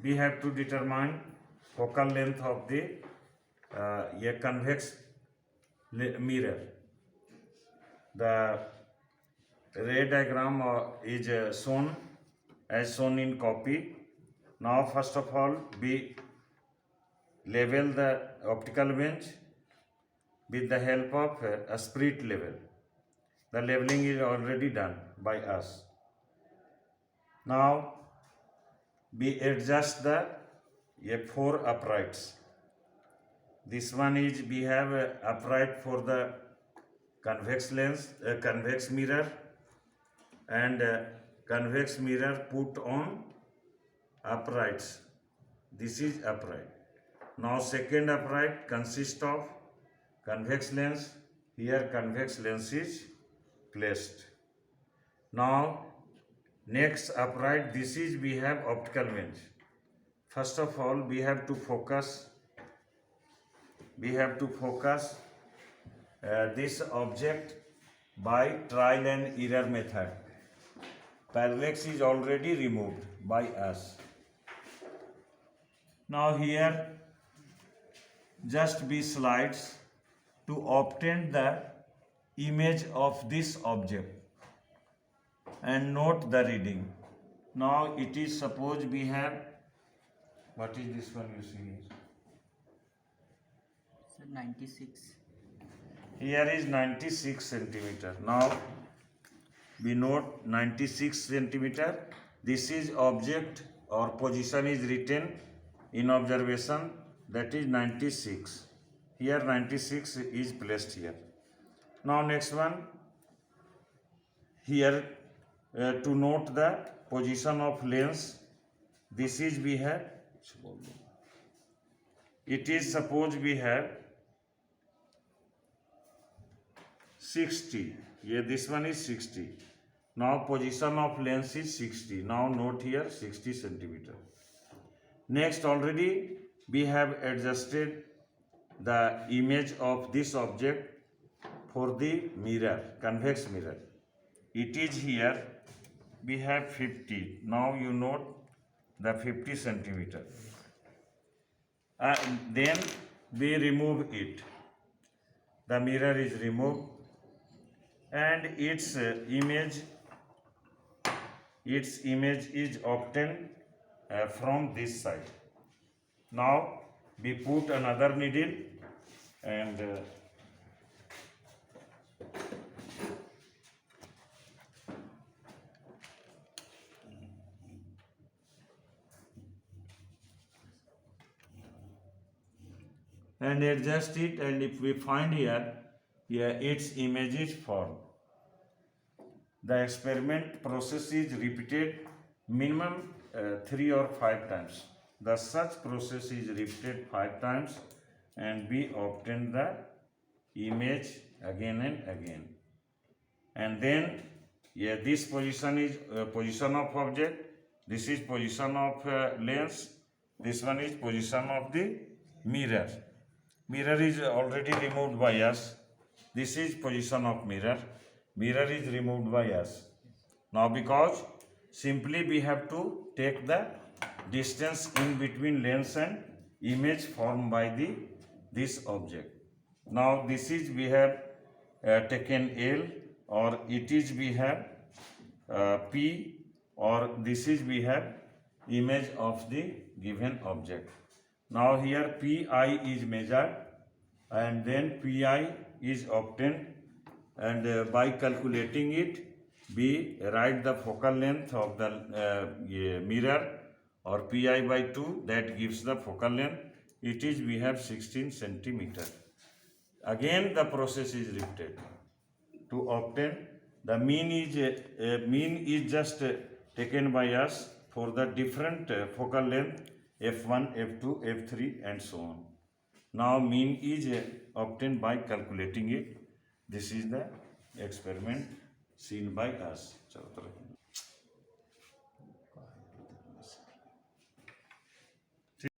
we have to determine focal length of the a convex mirror. The ray diagram is shown as shown in copy. Now first of all we level the optical bench with the help of a spirit level. The leveling is already done by us. Now we adjust the four uprights. This one is we have a upright for the convex lens, convex mirror, and convex mirror put on uprights. This is upright. Now second upright consists of convex lens. Here convex lens is placed. Now next upright, this is we have optical bench. First of all we have to focus this object by trial and error method. Parallax is already removed by us. Now here just we slides to obtain the image of this object and note the reading. Now it is suppose we have, what is this one you see here? Sir, 96. Here is 96 centimeter. Now we note 96 centimeter. This is object or position is written in observation, that is 96. Here 96 is placed here. Now next one, here to note the position of lens, this is we have, it is suppose we have 60. Yeah, this one is 60. Now position of lens is 60. Now note here 60 centimeter. Next already we have adjusted the image of this object for the mirror, convex mirror. It is here we have 50. Now you note the 50 centimeter. Then we remove it. The mirror is removed and its image is obtained from this side. Now we put another needle and adjust it, and if we find here its image is formed. The experiment process is repeated minimum 3 or 5 times. The such process is repeated 5 times and we obtain the image again and again. And then this position is position of object, this is position of lens, this one is position of the mirror. Mirror is already removed by us. This is position of mirror. Mirror is removed by us. Now because simply we have to take the distance in between lens and image formed by this object. Now this is we have taken L, or it is we have P, or this is we have image of the given object. Now here Pi is measured and then Pi is obtained, and by calculating it we write the focal length of the mirror, or Pi by 2, that gives the focal length. It is we have 16 centimeter. Again the process is repeated to obtain the mean is just taken by us for the different focal length f1, f2, f3 and so on. Now mean is obtained by calculating it. This is the experiment seen by us.